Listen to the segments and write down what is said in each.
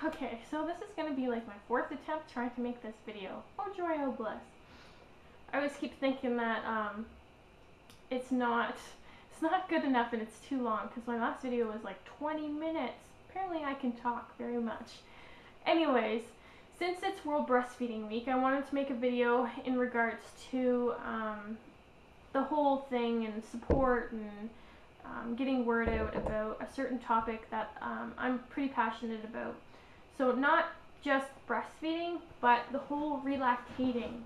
Okay, so this is going to be like my fourth attempt trying to make this video. Oh joy, oh bliss. I always keep thinking that it's not good enough and it's too long, because my last video was like 20 minutes. Apparently I can talk very much. Anyways, since it's World Breastfeeding Week, I wanted to make a video in regards to the whole thing and support and getting word out about a certain topic that I'm pretty passionate about. So not just breastfeeding, but the whole re-lactating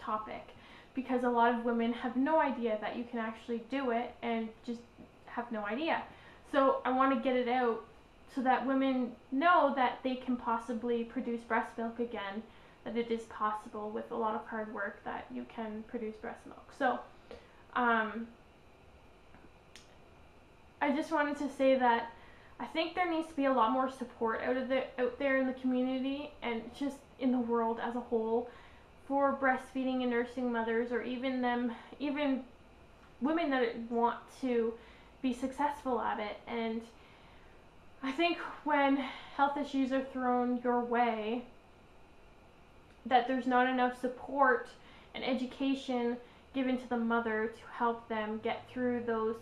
topic, because a lot of women have no idea that you can actually do it and just have no idea. So I want to get it out so that women know that they can possibly produce breast milk again, that it is possible with a lot of hard work that you can produce breast milk. So I just wanted to say that I think there needs to be a lot more support out there in the community and just in the world as a whole for breastfeeding and nursing mothers, or even women that want to be successful at it. And I think when health issues are thrown your way, that there's not enough support and education given to the mother to help them get through those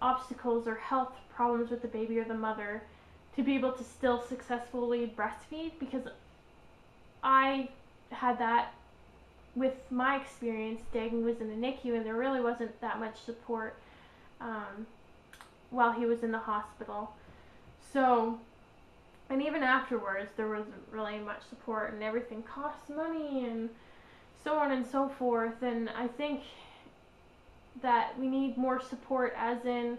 obstacles or health problems with the baby or the mother, to be able to still successfully breastfeed. Because I had that with my experience. Dagan was in the NICU and there really wasn't that much support while he was in the hospital. So, and even afterwards there wasn't really much support, and everything costs money and so on and so forth. And I think that we need more support, as in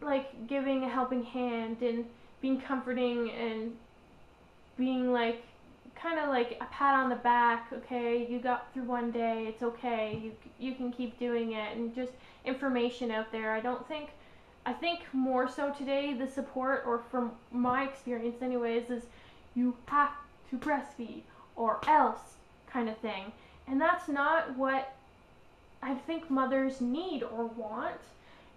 like giving a helping hand and being comforting and being like kind of like a pat on the back. Okay, you got through one day, it's okay, you can keep doing it, and just information out there. I think more so today the support, or from my experience anyways, is you have to breastfeed or else kind of thing. And that's not what I think mothers need or want.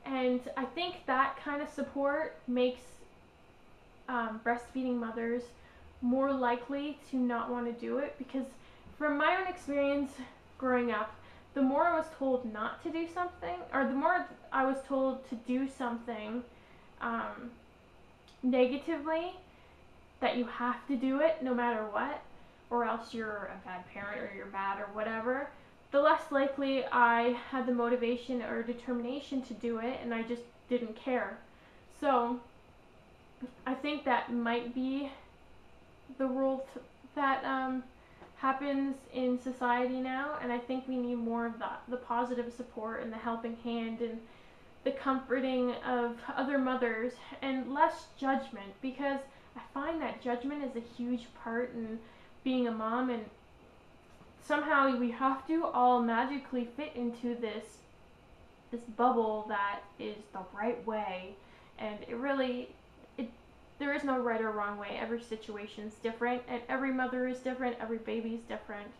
And I think that kind of support makes breastfeeding mothers more likely to not want to do it. Because from my own experience growing up, the more I was told not to do something, or the more I was told to do something negatively, that you have to do it no matter what, or else you're a bad parent or you're bad or whatever, the less likely I had the motivation or determination to do it, and I just didn't care. So I think that might be the rule that happens in society now, and I think we need more of the positive support and the helping hand and the comforting of other mothers, and less judgment, because I find that judgment is a huge part in being a mom, and somehow we have to all magically fit into this bubble that is the right way. And there is no right or wrong way. Every situation is different, and every mother is different, every baby is different,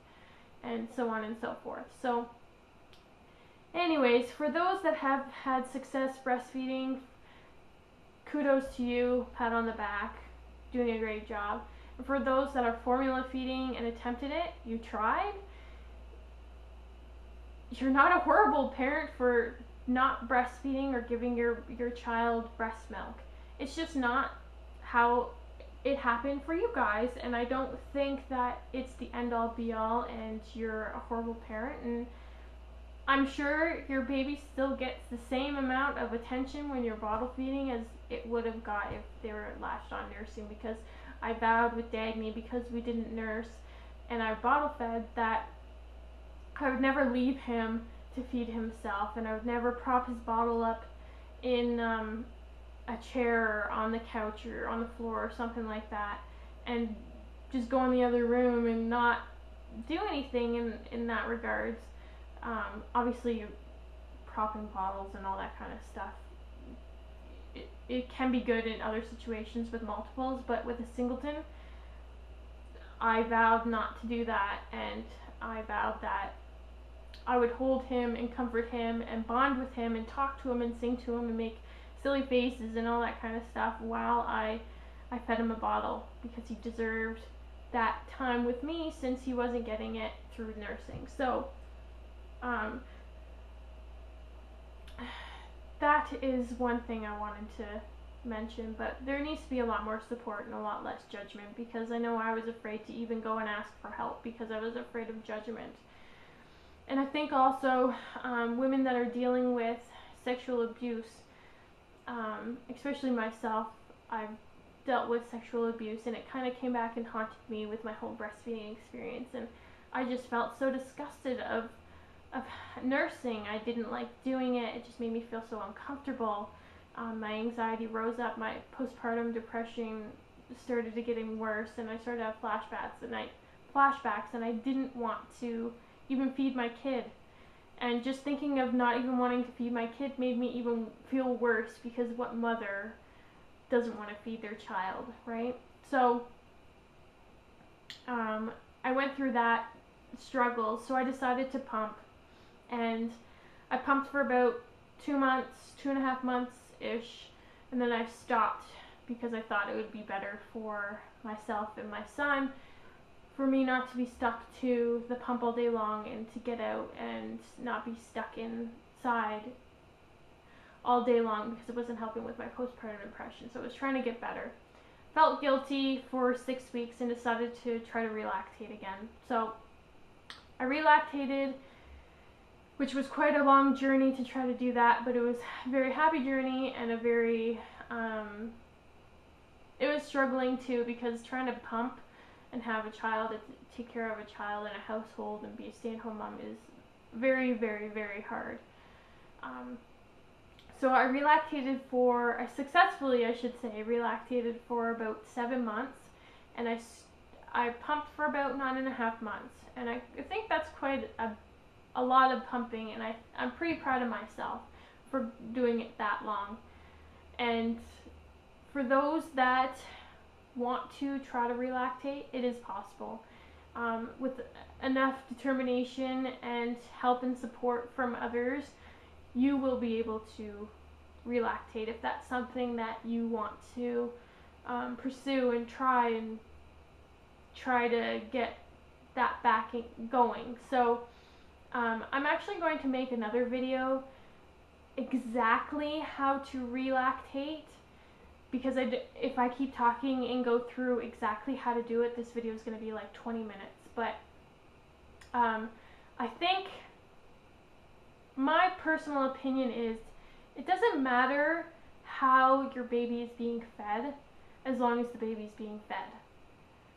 and so on and so forth. So anyways, for those that have had success breastfeeding, kudos to you, pat on the back, doing a great job. And for those that are formula feeding and attempted it, you tried, you're not a horrible parent for not breastfeeding or giving your child breast milk. It's just not how it happened for you guys, and I don't think that it's the end all be all and you're a horrible parent. And I'm sure your baby still gets the same amount of attention when you're bottle feeding as it would have got if they were latched on nursing, because I vowed with Dagny, because we didn't nurse and I bottle fed, that I would never leave him to feed himself, and I would never prop his bottle up in a chair or on the couch or on the floor or something like that, and just go in the other room and not do anything in that regards. Obviously, you're propping bottles and all that kind of stuff. It can be good in other situations with multiples, but with a singleton, I vowed not to do that, and I vowed that I would hold him and comfort him and bond with him and talk to him and sing to him and make silly faces and all that kind of stuff while I fed him a bottle, because he deserved that time with me since he wasn't getting it through nursing. So that is one thing I wanted to mention, but there needs to be a lot more support and a lot less judgment, because I know I was afraid to even go and ask for help because I was afraid of judgment. And I think also women that are dealing with sexual abuse, especially myself, I've dealt with sexual abuse, and it kind of came back and haunted me with my whole breastfeeding experience, and I just felt so disgusted of nursing. I didn't like doing it. It just made me feel so uncomfortable. My anxiety rose up. My postpartum depression started to getting worse, and I started to have flashbacks, and I didn't want to even feed my kid. And just thinking of not even wanting to feed my kid made me even feel worse, because what mother doesn't want to feed their child, right? So I went through that struggle, so I decided to pump, and I pumped for about 2 months, 2.5 months-ish, and then I stopped because I thought it would be better for myself and my son for me not to be stuck to the pump all day long, and to get out and not be stuck inside all day long, because it wasn't helping with my postpartum depression. So I was trying to get better. Felt guilty for 6 weeks and decided to try to relactate again. So I relactated, which was quite a long journey to try to do that, but it was a very happy journey, and a very, it was struggling too, because trying to pump and have a child, take care of a child in a household and be a stay-at-home mom is very, very, very hard. So I successfully, relactated for about 7 months, and I pumped for about 9.5 months, and I think that's quite a lot of pumping, and I'm pretty proud of myself for doing it that long. And for those that want to try to relactate, it is possible. With enough determination and help and support from others, you will be able to relactate if that's something that you want to pursue and try to get that back going. So I'm actually going to make another video exactly how to relactate, because if I keep talking and go through exactly how to do it, this video is going to be like 20 minutes. But I think my personal opinion is it doesn't matter how your baby is being fed, as long as the baby's being fed.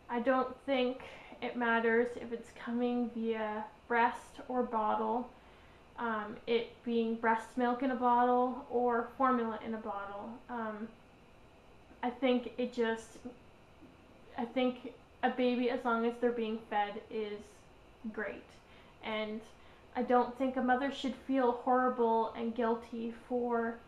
I don't think it matters if it's coming via breast or bottle, it being breast milk in a bottle or formula in a bottle. I think a baby, as long as they're being fed, is great. And I don't think a mother should feel horrible and guilty for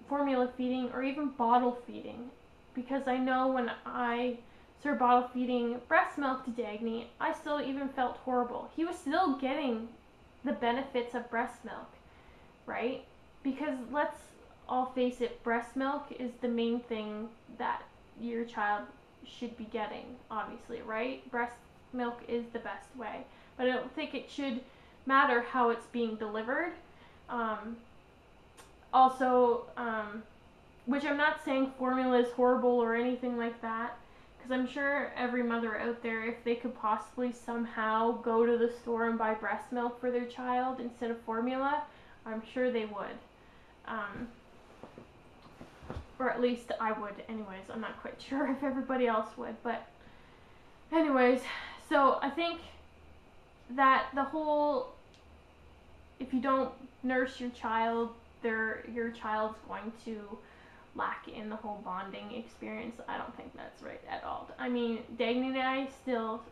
formula feeding or even bottle feeding, because I know when I started bottle feeding breast milk to Dagny, I still even felt horrible. He was still getting the benefits of breast milk, right? Because let's all face it, breast milk is the main thing that your child should be getting, obviously, right? Breast milk is the best way, but I don't think it should matter how it's being delivered. Which I'm not saying formula is horrible or anything like that, because I'm sure every mother out there, if they could possibly somehow go to the store and buy breast milk for their child instead of formula, I'm sure they would. Or at least I would anyways. I'm not quite sure if everybody else would, but anyways, so I think that if you don't nurse your child, your child's going to lack in the whole bonding experience. I don't think that's right at all. I mean, Dagny and I still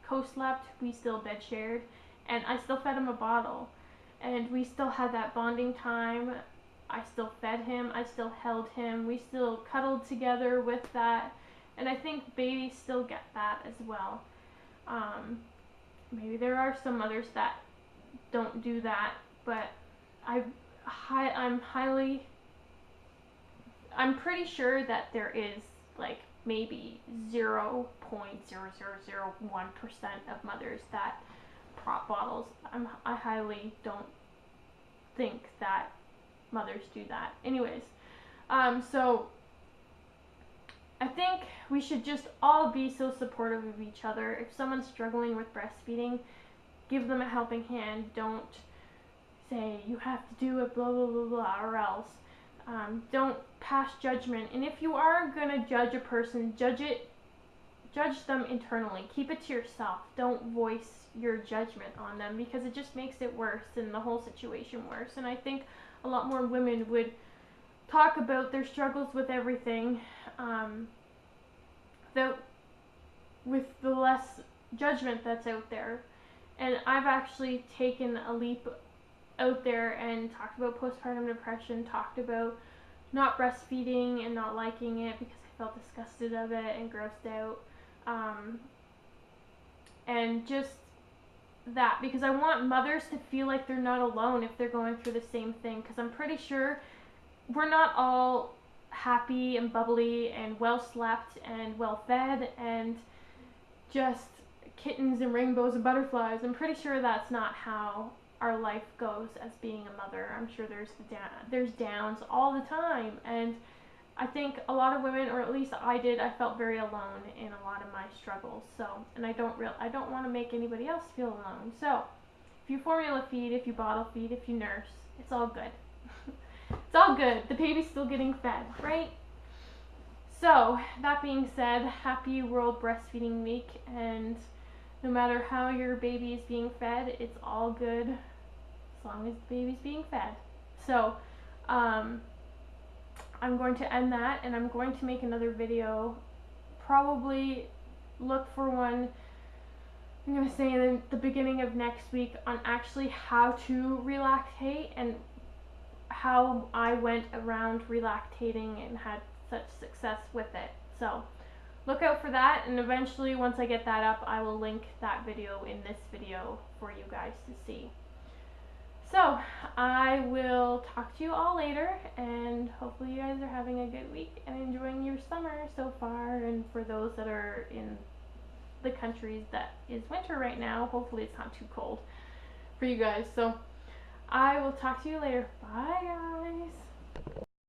co-slept, we still bed shared, and I still fed him a bottle, and we still had that bonding time. I still fed him, I still held him, we still cuddled together with that, and I think babies still get that as well. Maybe there are some mothers that don't do that, but I'm highly I'm pretty sure that there is like maybe 0.0001% of mothers that prop bottles. I highly don't think that mothers do that. Anyways, so I think we should just all be so supportive of each other. If someone's struggling with breastfeeding, give them a helping hand. Don't say you have to do it, blah blah blah blah, or else. Don't pass judgment. And if you are gonna judge a person, judge them internally. Keep it to yourself. Don't voice your judgment on them, because it just makes it worse and the whole situation worse. And I think a lot more women would talk about their struggles with everything, with the less judgment that's out there. And I've actually taken a leap out there and talked about postpartum depression, talked about not breastfeeding and not liking it because I felt disgusted of it and grossed out. And just that, because I want mothers to feel like they're not alone if they're going through the same thing, because I'm pretty sure we're not all happy and bubbly and well slept and well fed and just kittens and rainbows and butterflies. I'm pretty sure that's not how our life goes as being a mother. I'm sure there's downs all the time, and I think a lot of women, or at least I did, I felt very alone in a lot of my struggles. So, and I don't want to make anybody else feel alone. So, if you formula feed, if you bottle feed, if you nurse, it's all good. It's all good. The baby's still getting fed, right? So, that being said, happy World Breastfeeding Week, and no matter how your baby is being fed, it's all good as long as the baby's being fed. So, I'm going to end that, and I'm going to make another video. Probably look for one, I'm going to say in the beginning of next week, on actually how to relactate and how I went around relactating and had such success with it. So look out for that, and eventually once I get that up, I will link that video in this video for you guys to see. So I will talk to you all later, and hopefully you guys are having a good week and enjoying your summer so far. And for those that are in the countries that is winter right now, hopefully it's not too cold for you guys. So I will talk to you later. Bye guys.